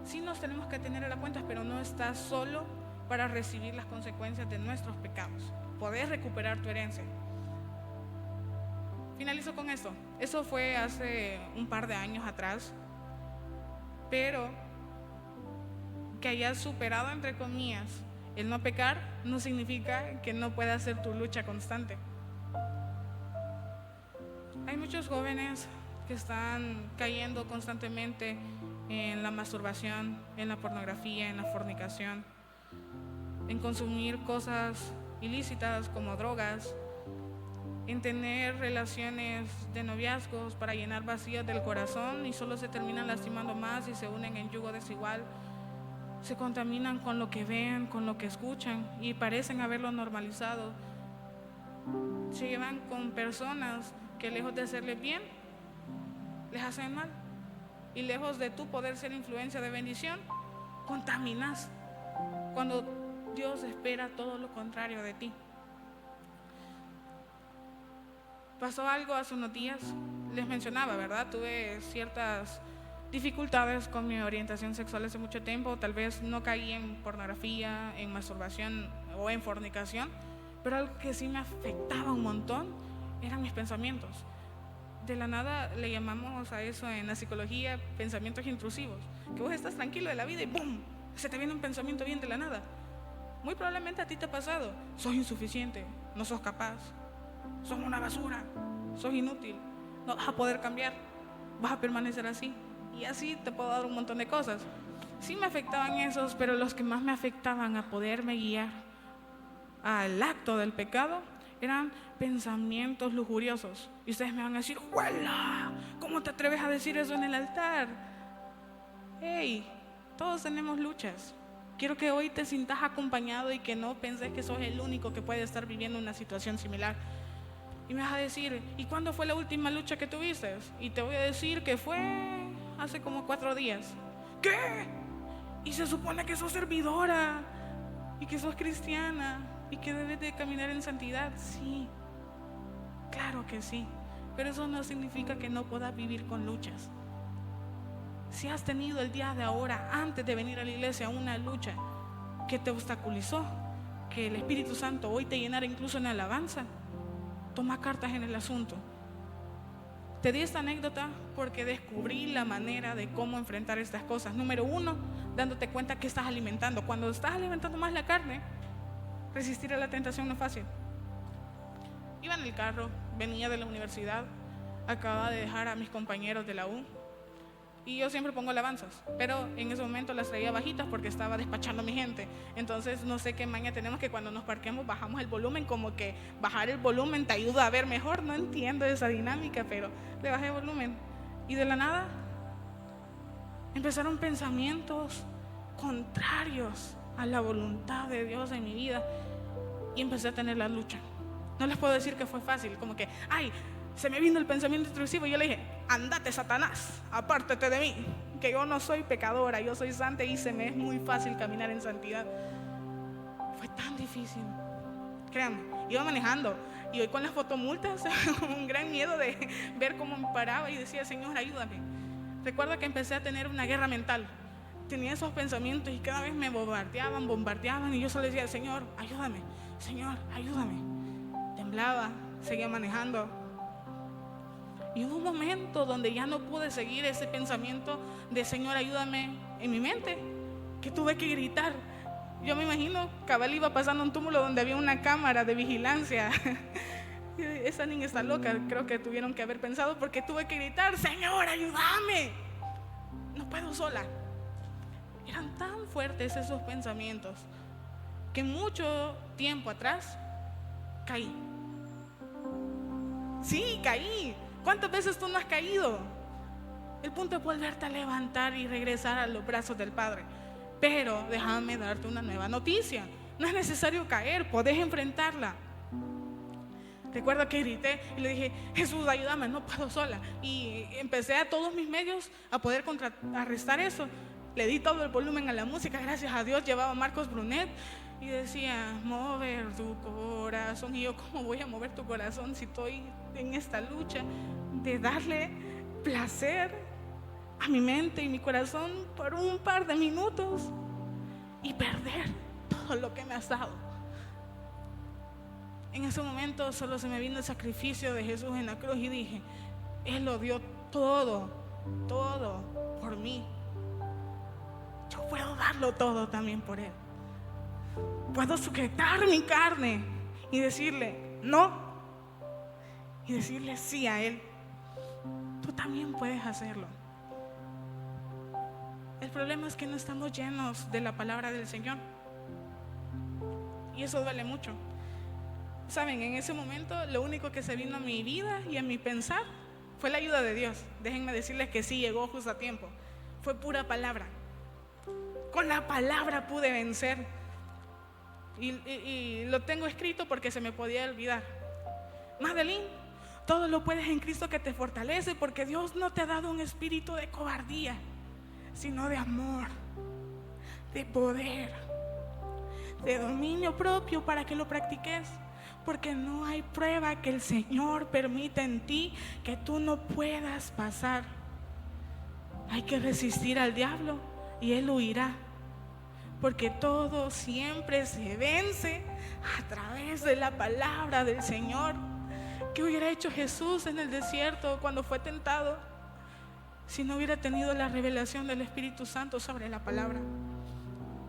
Sí nos tenemos que tener en la cuenta, pero no estás solo para recibir las consecuencias de nuestros pecados. Podés recuperar tu herencia. Finalizo con esto. Eso fue hace un par de años atrás, pero que hayas superado, entre comillas, el no pecar no significa que no puedas hacer tu lucha constante. Hay muchos jóvenes que están cayendo constantemente en la masturbación, en la pornografía, en la fornicación, en consumir cosas ilícitas como drogas, en tener relaciones de noviazgos para llenar vacíos del corazón y solo se terminan lastimando más y se unen en yugo desigual. Se contaminan con lo que ven, con lo que escuchan y parecen haberlo normalizado. Se llevan con personas que lejos de hacerles bien, les hacen mal. Y lejos de tú poder ser influencia de bendición, contaminas. Cuando Dios espera todo lo contrario de ti. Pasó algo hace unos días, les mencionaba, ¿verdad? Tuve ciertas dificultades con mi orientación sexual hace mucho tiempo. Tal vez no caí en pornografía, en masturbación o en fornicación, pero algo que sí me afectaba un montón eran mis pensamientos. De la nada le llamamos a eso en la psicología pensamientos intrusivos, que vos estás tranquilo de la vida y ¡bum!, se te viene un pensamiento bien de la nada. Muy probablemente a ti te ha pasado: sos insuficiente, no sos capaz, sos una basura, sos inútil, no vas a poder cambiar, vas a permanecer así. Y así te puedo dar un montón de cosas. Sí me afectaban esos, pero los que más me afectaban a poderme guiar al acto del pecado eran pensamientos lujuriosos. Y ustedes me van a decir: ¡Huela! ¿Cómo te atreves a decir eso en el altar? ¡Hey! Todos tenemos luchas. Quiero que hoy te sientas acompañado y que no penses que sos el único que puede estar viviendo una situación similar. Y me vas a decir: ¿y cuándo fue la última lucha que tuviste? Y te voy a decir que fue hace como 4 días. ¿Qué? Y se supone que sos servidora y que sos cristiana y que debes de caminar en santidad. Sí, claro que sí, pero eso no significa que no puedas vivir con luchas. Si has tenido el día de ahora, antes de venir a la iglesia, una lucha que te obstaculizó, que el Espíritu Santo hoy te llenara incluso en alabanza, toma cartas en el asunto. Te di esta anécdota porque descubrí la manera de cómo enfrentar estas cosas. Número 1, dándote cuenta que estás alimentando. Cuando estás alimentando más la carne, resistir a la tentación no es fácil. Iba en el carro, venía de la universidad, acababa de dejar a mis compañeros de la U y yo siempre pongo alabanzas, pero en ese momento las traía bajitas porque estaba despachando a mi gente. Entonces no sé qué maña tenemos que cuando nos parquemos bajamos el volumen, como que bajar el volumen te ayuda a ver mejor. No entiendo esa dinámica, pero le bajé el volumen y de la nada empezaron pensamientos contrarios a la voluntad de Dios en mi vida y empecé a tener la lucha. No les puedo decir que fue fácil, como que ay, se me vino el pensamiento intrusivo y yo le dije: andate, Satanás, apártate de mí, que yo no soy pecadora, yo soy santa y se me es muy fácil caminar en santidad. Fue tan difícil, créanme. Iba manejando Y hoy con las fotomultas, un gran miedo de ver cómo me paraba y decía, Señor, ayúdame. Recuerdo que empecé a tener una guerra mental. Tenía esos pensamientos y cada vez me bombardeaban y yo solo decía, Señor, ayúdame, Señor, ayúdame. Temblaba, seguía manejando. Y hubo un momento donde ya no pude seguir ese pensamiento de Señor, ayúdame en mi mente, que tuve que gritar. Yo me imagino, cabal iba pasando un túmulo donde había una cámara de vigilancia. Esa niña está loca, creo que tuvieron que haber pensado, porque tuve que gritar, Señor, ayúdame. No puedo sola. Eran tan fuertes esos pensamientos que mucho tiempo atrás caí. Sí, caí. ¿Cuántas veces tú no has caído? El punto es volverte a levantar y regresar a los brazos del Padre. Pero déjame darte una nueva noticia. No es necesario caer, podés enfrentarla. Recuerdo que grité y le dije, Jesús, ayúdame, no puedo sola. Y empecé a todos mis medios a poder contrarrestar eso. Le di todo el volumen a la música, gracias a Dios. Llevaba a Marcos Brunet y decía, mover tu corazón. Y yo, ¿cómo voy a mover tu corazón si estoy en esta lucha de darle placer a mi mente y mi corazón por un par de minutos y perder todo lo que me has dado? En ese momento solo se me vino el sacrificio de Jesús en la cruz y dije, Él lo dio todo por mí. Yo puedo darlo todo también por Él. Puedo sujetar mi carne y decirle no, y decirle sí a Él. Tú también puedes hacerlo. El problema es que no estamos llenos de la palabra del Señor, y eso duele mucho. Saben, en ese momento lo único que se vino a mi vida y a mi pensar fue la ayuda de Dios. Déjenme decirles que sí, llegó justo a tiempo. Fue pura palabra. Con la palabra pude vencer. Y lo tengo escrito porque se me podía olvidar. Madeline, todo lo puedes en Cristo que te fortalece, porque Dios no te ha dado un espíritu de cobardía, sino de amor, de poder, de dominio propio, para que lo practiques. Porque no hay prueba que el Señor permita en ti que tú no puedas pasar. Hay que resistir al diablo y él huirá. Porque todo siempre se vence a través de la palabra del Señor. ¿Qué hubiera hecho Jesús en el desierto cuando fue tentado si no hubiera tenido la revelación del Espíritu Santo sobre la palabra?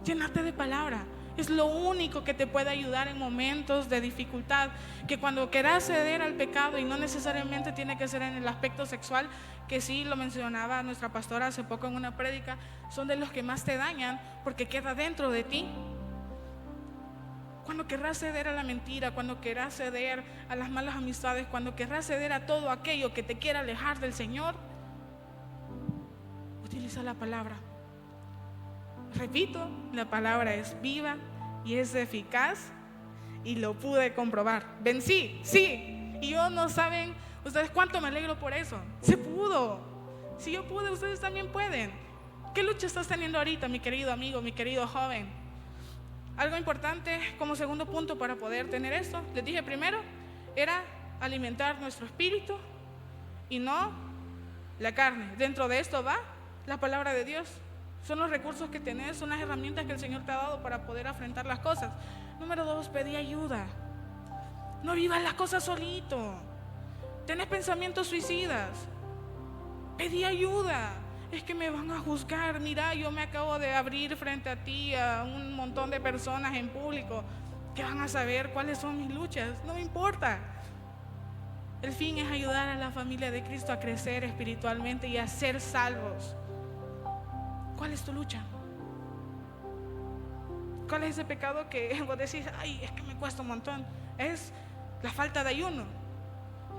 Llénate de palabra. Es lo único que te puede ayudar en momentos de dificultad. Que cuando quieras ceder al pecado, y no necesariamente tiene que ser en el aspecto sexual, que sí lo mencionaba nuestra pastora hace poco en una prédica, son de los que más te dañan porque queda dentro de ti. Cuando querrás ceder a la mentira, cuando querrás ceder a las malas amistades, cuando querrás ceder a todo aquello que te quiera alejar del Señor, utiliza la palabra. Repito, la palabra es viva y es eficaz, y lo pude comprobar. Vencí, sí. Y yo, no saben ustedes cuánto me alegro por eso. Se pudo. Si yo pude, ustedes también pueden. ¿Qué lucha estás teniendo ahorita, mi querido amigo, mi querido joven? Algo importante como segundo punto para poder tener esto, les dije primero, era alimentar nuestro espíritu y no la carne. Dentro de esto va la palabra de Dios. Son los recursos que tenés, son las herramientas que el Señor te ha dado para poder afrontar las cosas. Número 2, pedí ayuda. No vivas las cosas solito. Tenés pensamientos suicidas. Pedí ayuda. Es que me van a juzgar. Mira, yo me acabo de abrir frente a ti a un montón de personas en público que van a saber cuáles son mis luchas. No me importa. El fin es ayudar a la familia de Cristo a crecer espiritualmente y a ser salvos. ¿Cuál es tu lucha? ¿Cuál es ese pecado que vos decís, ay, es que me cuesta un montón? Es la falta de ayuno.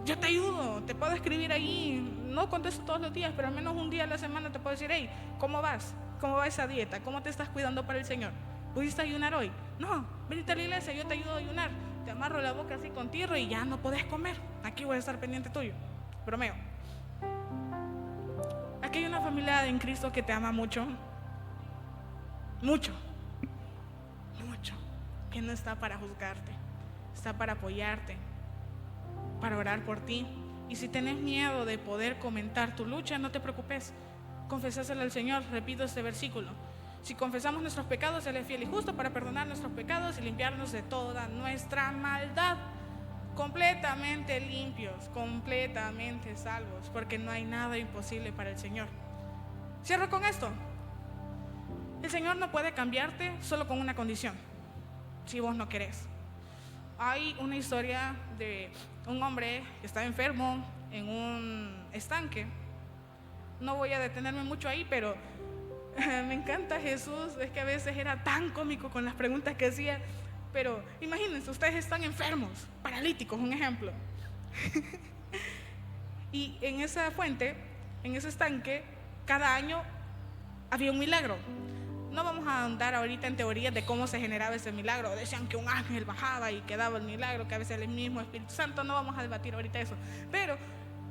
Yo te ayudo, te puedo escribir ahí, no contesto todos los días, pero al menos un día a la semana te puedo decir, hey, ¿cómo vas? ¿Cómo va esa dieta? ¿Cómo te estás cuidando para el Señor? ¿Pudiste ayunar hoy? No, venite a la iglesia, yo te ayudo a ayunar. Te amarro la boca así con tierra y ya no podés comer. Aquí voy a estar pendiente tuyo. Bromeo. Aquí hay una familia en Cristo que te ama mucho, mucho, mucho, que no está para juzgarte, está para apoyarte, para orar por ti. Y si tenés miedo de poder comentar tu lucha, no te preocupes, confesásela al Señor. Repito este versículo: si confesamos nuestros pecados, Él es fiel y justo para perdonar nuestros pecados y limpiarnos de toda nuestra maldad. Completamente limpios, completamente salvos, porque no hay nada imposible para el Señor. Cierro con esto: el Señor no puede cambiarte solo con una condición, si vos no querés. Hay una historia de un hombre que está enfermo en un estanque. No voy a detenerme mucho ahí, pero me encanta Jesús. Es que a veces era tan cómico con las preguntas que hacía. Pero imagínense, ustedes están enfermos, paralíticos, un ejemplo. Y en esa fuente, en ese estanque, cada año había un milagro. No vamos a andar ahorita en teorías de cómo se generaba ese milagro. Decían que un ángel bajaba y quedaba el milagro, que a veces el mismo Espíritu Santo. No vamos a debatir ahorita eso. Pero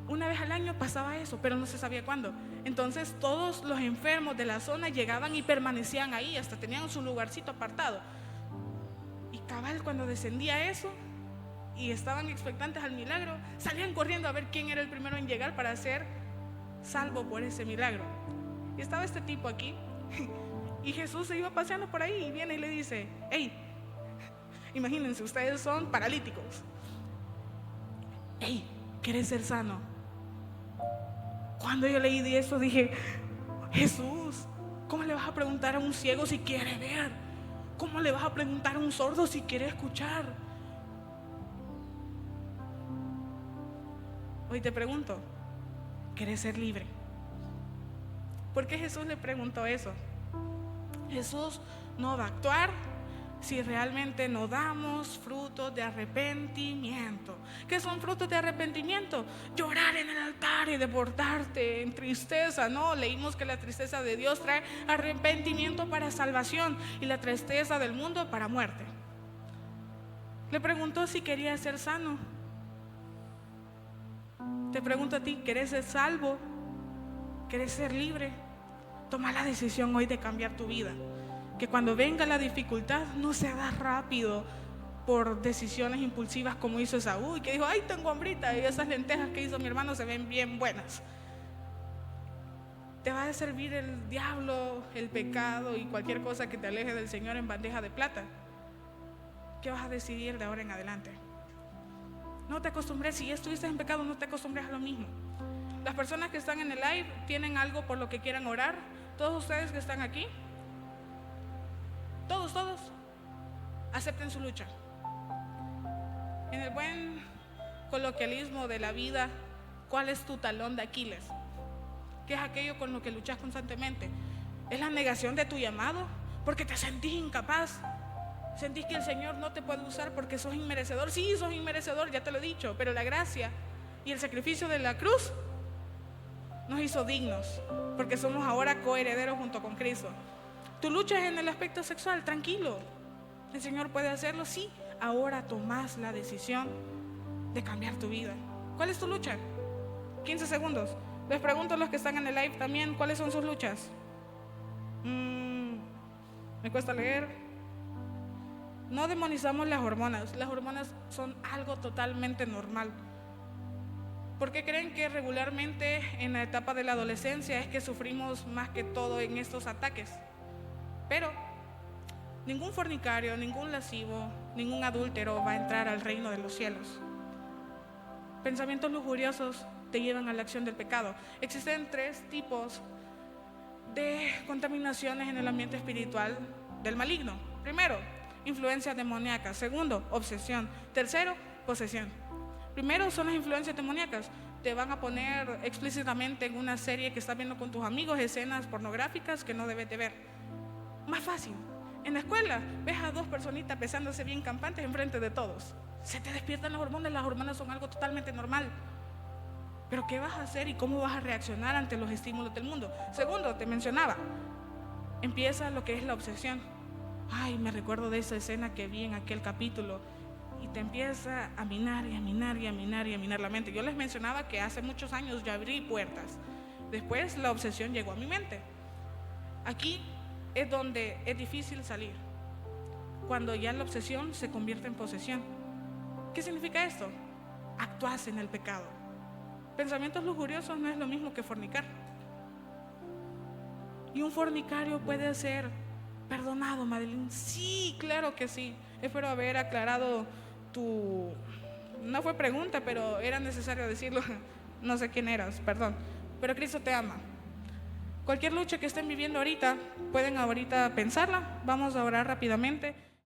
una vez al año pasaba eso, pero no se sabía cuándo. Entonces todos los enfermos de la zona llegaban y permanecían ahí, hasta tenían su lugarcito apartado. Y cabal, cuando descendía eso y estaban expectantes al milagro, salían corriendo a ver quién era el primero en llegar para ser salvo por ese milagro. Y estaba este tipo aquí, y Jesús se iba paseando por ahí y viene y le dice: hey, imagínense, ustedes son paralíticos. Hey, ¿quieres ser sano? Cuando yo leí de eso dije: Jesús, ¿cómo le vas a preguntar a un ciego si quiere ver? ¿Cómo le vas a preguntar a un sordo si quiere escuchar? Hoy te pregunto: ¿quieres ser libre? ¿Por qué Jesús le preguntó eso? Jesús no va a actuar si realmente no damos frutos de arrepentimiento. ¿Qué son frutos de arrepentimiento? Llorar en el altar y deportarte en tristeza. No, leímos que la tristeza de Dios trae arrepentimiento para salvación y la tristeza del mundo para muerte. Le preguntó si quería ser sano. Te pregunto a ti: ¿querés ser salvo? ¿Querés ser libre? Toma la decisión hoy de cambiar tu vida. Que cuando venga la dificultad no se haga rápido por decisiones impulsivas como hizo Esaú, y que dijo: ay, tengo hambrita, y esas lentejas que hizo mi hermano se ven bien buenas. Te va a servir el diablo, el pecado y cualquier cosa que te aleje del Señor en bandeja de plata. ¿Qué vas a decidir de ahora en adelante? No te acostumbres, si ya estuviste en pecado, no te acostumbres a lo mismo. Las personas que están en el live tienen algo por lo que quieran orar. Todos ustedes que están aquí, todos, acepten su lucha. En el buen coloquialismo de la vida, ¿cuál es tu talón de Aquiles? ¿Qué es aquello con lo que luchas constantemente? ¿Es la negación de tu llamado? Porque te sentís incapaz. ¿Sentís que el Señor no te puede usar porque sos inmerecedor? Sí, sos inmerecedor, ya te lo he dicho, pero la gracia y el sacrificio de la cruz nos hizo dignos, porque somos ahora coherederos junto con Cristo. Tu lucha es en el aspecto sexual, tranquilo, el Señor puede hacerlo. Sí, ahora tomás la decisión de cambiar tu vida. ¿Cuál es tu lucha? 15 segundos. Les pregunto a los que están en el live también, ¿cuáles son sus luchas? Me cuesta leer. No demonizamos las hormonas son algo totalmente normal. ¿Por qué creen que regularmente en la etapa de la adolescencia es que sufrimos más que todo en estos ataques? Pero ningún fornicario, ningún lascivo, ningún adúltero va a entrar al reino de los cielos. Pensamientos lujuriosos te llevan a la acción del pecado. Existen 3 tipos de contaminaciones en el ambiente espiritual del maligno. Primero, influencias demoníacas. Segundo, obsesión. Tercero, posesión. Primero son las influencias demoníacas. Te van a poner explícitamente en una serie que estás viendo con tus amigos escenas pornográficas que no debes de ver. Más fácil, en la escuela ves a 2 personitas besándose bien campantes enfrente de todos. Se te despiertan las hormonas son algo totalmente normal. Pero ¿qué vas a hacer y cómo vas a reaccionar ante los estímulos del mundo? Segundo, te mencionaba, empieza lo que es la obsesión. Ay, me recuerdo de esa escena que vi en aquel capítulo. Y te empieza a minar y a minar y a minar y a minar la mente. Yo les mencionaba que hace muchos años yo abrí puertas. Después la obsesión llegó a mi mente. Aquí es donde es difícil salir, cuando ya la obsesión se convierte en posesión. ¿Qué significa esto? actúas en el pecado. Pensamientos lujuriosos no es lo mismo que fornicar. Y un fornicario puede ser perdonado, Madeline. Sí, claro que sí. Espero haber aclarado tu... No fue pregunta, pero era necesario decirlo. No sé quién eras, perdón. Pero Cristo te ama. Cualquier lucha que estén viviendo ahorita, pueden ahorita pensarla. Vamos a orar rápidamente.